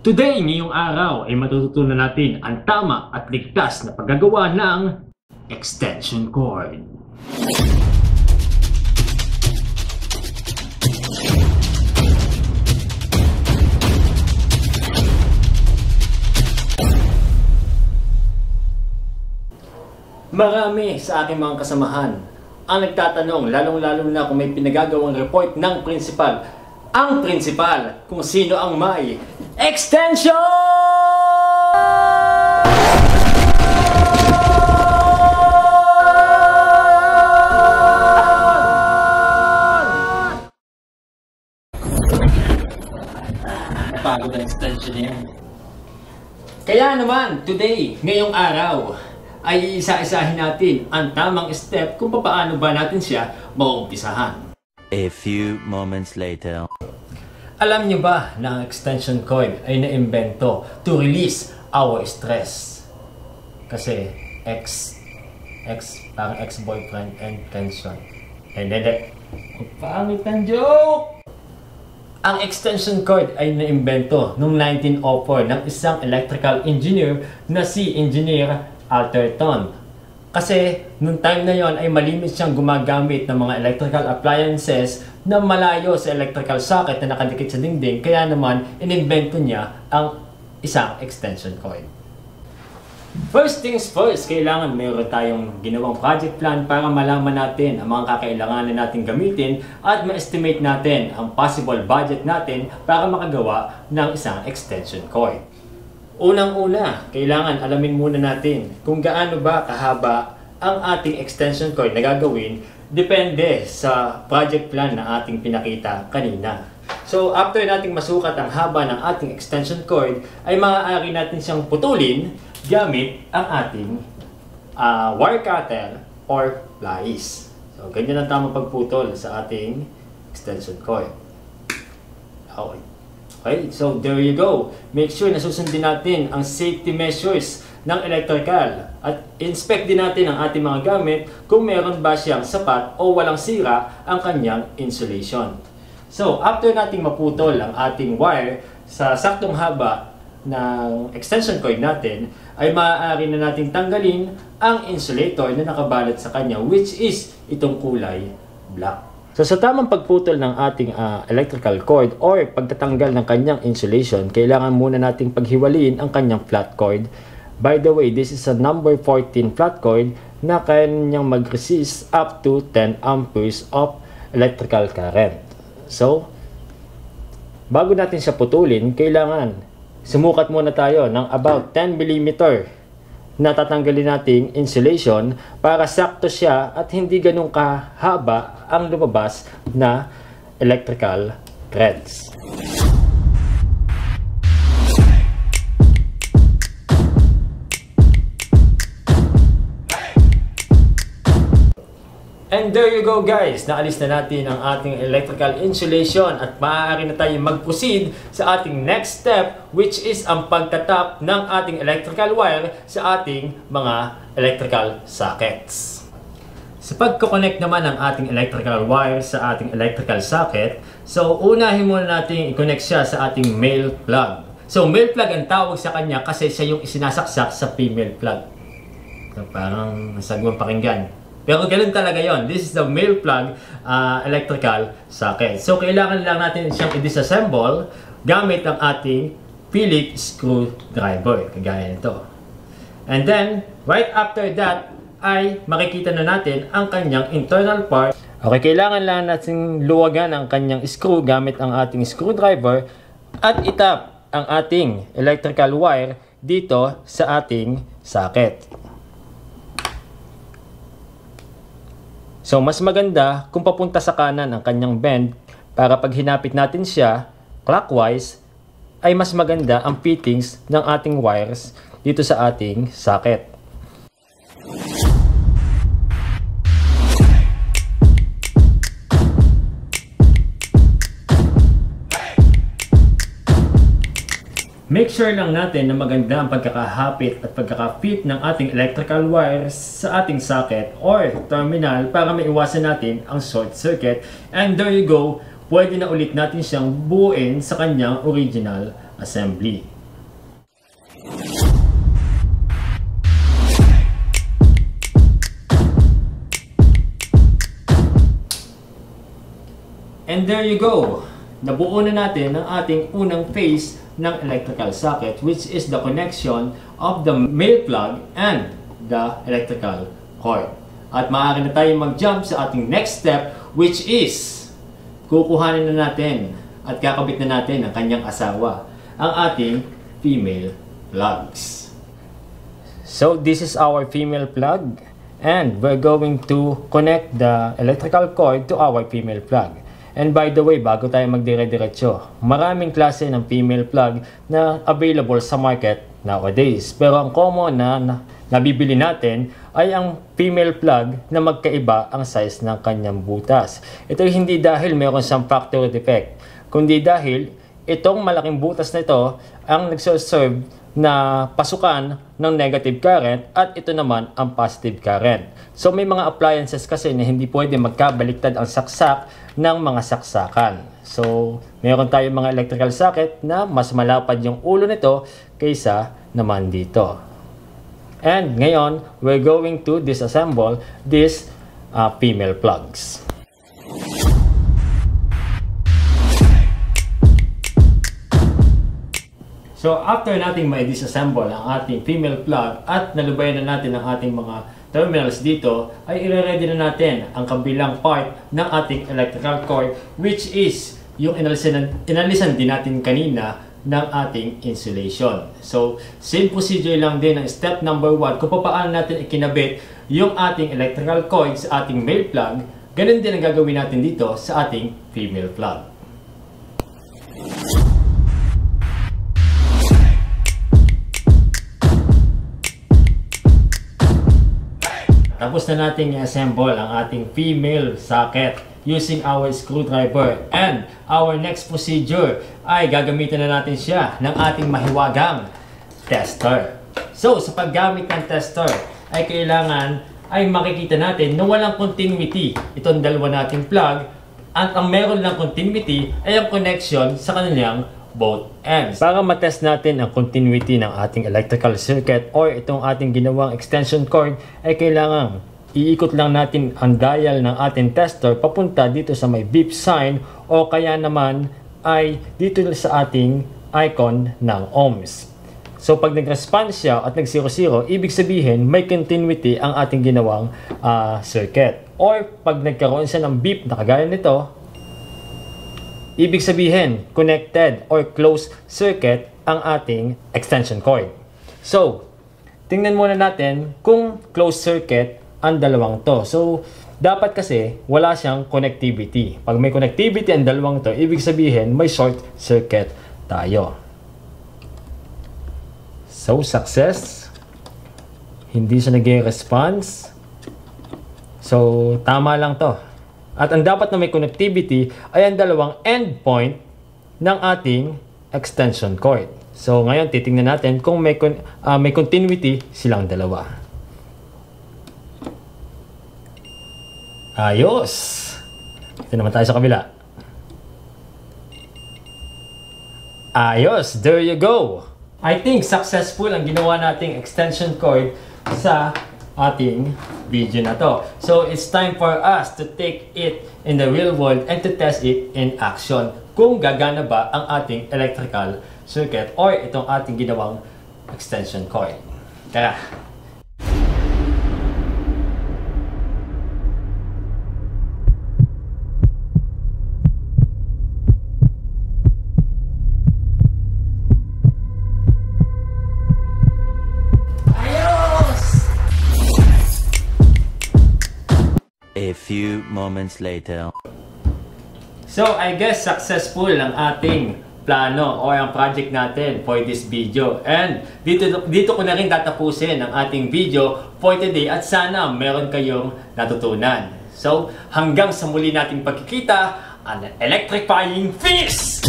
Today, ngayong araw, ay matututunan natin ang tama at ligtas na paggagawa ng extension cord. Marami sa aking mga kasamahan ang nagtatanong, lalong-lalo na kung may pinagagawang report ng principal. Ang principal, kung sino ang may extension! Napagod ang extension niya. Kaya naman, today, ngayong araw, ay isa-isahin natin ang tamang step kung paano ba natin siya maumpisahan. A few moments later. Alam niyo ba na ang extension cord ay naimbento to release our stress? Kasi parang ex-boyfriend and tension. Hindi. Pangit ang joke! Ang extension cord ay naimbento noong 1904 ng isang electrical engineer na si Engineer Atherton. Kasi nung time na yon ay malimit siyang gumagamit ng mga electrical appliances na malayo sa electrical socket na nakadikit sa dingding, kaya naman inimbento niya ang isang extension cord. First things first, kailangan mayroon tayong ginawang project plan para malaman natin ang mga kakailanganin natin gamitin at ma-estimate natin ang possible budget natin para makagawa ng isang extension cord. Unang-una, kailangan alamin muna natin kung gaano ba kahaba ang ating extension cord na gagawin, depende sa project plan na ating pinakita kanina. So, after nating masukat ang haba ng ating extension cord, ay maaari natin siyang putulin gamit ang ating wire cutter or pliers. So, ganyan ang tamang pagputol sa ating extension cord. Okay, so there you go. Make sure na susundin natin ang safety measures ng electrical at inspect din natin ang ating mga gamit kung meron ba siyang sapat o walang sira ang kanyang insulation. So, after nating maputol ang ating wire sa saktong haba ng extension cord natin, ay maaari na nating tanggalin ang insulator na nakabalot sa kanya, which is itong kulay black. So sa tamang pagputol ng ating electrical cord or pagtatanggal ng kanyang insulation, kailangan muna nating paghiwalayin ang kanyang flat cord. By the way, this is a number 14 flat cord na kanyang mag-resist up to 10 amperes of electrical current. So, bago natin siya putulin, kailangan sumukat muna tayo ng about 10 mm na tatanggalin nating insulation para sakto siya at hindi ganun kahaba ang lumabas na electrical threads. And there you go guys, naalis na natin ang ating electrical insulation at maaari na tayo mag-proceed sa ating next step, which is ang pagtatap ng ating electrical wire sa ating mga electrical sockets. Sa pagkoconnect naman ng ating electrical wire sa ating electrical socket, so unahin muna natin i-connect siya sa ating male plug. So male plug ang tawag sa kanya kasi siya yung isinasaksak sa female plug. So, parang nasagwang pakinggan. Pero ganun talaga yon. This is the male plug electrical socket. So, kailangan lang natin siyang i-disassemble gamit ang ating Phillips screwdriver. Kagaya nito. And then, right after that, ay makikita na natin ang kanyang internal part. Okay, kailangan lang natin luwagan ang kanyang screw gamit ang ating screwdriver at itap ang ating electrical wire dito sa ating socket. So, mas maganda kung papunta sa kanan ang kanyang bend para pag hinapit natin siya clockwise, ay mas maganda ang fittings ng ating wires dito sa ating socket. Make sure lang natin na maganda ang pagkakahapit at pagkaka-fit ng ating electrical wires sa ating socket or terminal para maiwasan natin ang short circuit. And there you go, pwede na ulit natin siyang buuin sa kanyang original assembly. And there you go! Nabuo na natin ang ating unang phase ng electrical socket, which is the connection of the male plug and the electrical cord. At maaari na tayo mag-jump sa ating next step, which is kukuhanin na natin at kakabit na natin ang kanyang asawa, ang ating female plugs. So this is our female plug, and we're going to connect the electrical cord to our female plug. And by the way, bago tayo magdire-diretso, maraming klase ng female plug na available sa market nowadays. Pero ang common na nabibili natin ay ang female plug na magkaiba ang size ng kanyang butas. Ito hindi dahil meron siyang factory defect, kundi dahil itong malaking butas na ito ang nagsoserve na pasukan ng negative current at ito naman ang positive current. So may mga appliances kasi na hindi pwede magkabaliktad ang saksak ng mga saksakan. So meron tayong mga electrical socket na mas malapad yung ulo nito kaysa naman dito. And ngayon, we're going to disassemble these female plugs. So after nating may disassemble ang ating female plug at nalubayan na natin ang ating mga terminals dito, ay i-ready na natin ang kabilang part ng ating electrical cord, which is yung inalisan din natin kanina ng ating insulation. So same procedure lang din ng step number 1 kung paano natin ikinabit yung ating electrical cord sa ating male plug. Ganun din ang gagawin natin dito sa ating female plug. Tapos na natin i-assemble ang ating female socket using our screwdriver. And our next procedure ay gagamitin na natin siya ng ating mahiwagang tester. So sa paggamit ng tester ay kailangan ay makikita natin na walang continuity itong dalawa nating plug, at ang meron lang continuity ay ang connection sa kanilang both ends. Para matest natin ang continuity ng ating electrical circuit or itong ating ginawang extension cord, ay kailangan iikot lang natin ang dial ng ating tester papunta dito sa may beep sign, o kaya naman ay dito sa ating icon ng ohms. So pag nag-respond siya at nag-0-0, ibig sabihin may continuity ang ating ginawang circuit. Or pag nagkaroon siya ng beep na kagaya nito, ibig sabihin, connected or closed circuit ang ating extension cord. So, tingnan muna natin kung closed circuit ang dalawang to. So, dapat kasi wala siyang connectivity. Pag may connectivity ang dalawang to, ibig sabihin may short circuit tayo. So, success. Hindi siya nag-response. So, tama lang to. At ang dapat na may connectivity ay ang dalawang endpoint ng ating extension cord. So ngayon titingnan natin kung may continuity silang dalawa. Ayos! Ito naman tayo sa kabila. Ayos! There you go! I think successful ang ginawa nating extension cord sa ating video na to. So it's time for us to take it in the real world and to test it in action. Kung gagana ba ang ating electrical circuit or itong ating ginawang extension cord. Tara! A few moments later. So, I guess successful ang ating plano o ang project natin for this video. And dito ko na rin tatapusin ang ating video for today at sana meron kayong natutunan. So, hanggang sa muli nating pagkikita, an electrifying fist!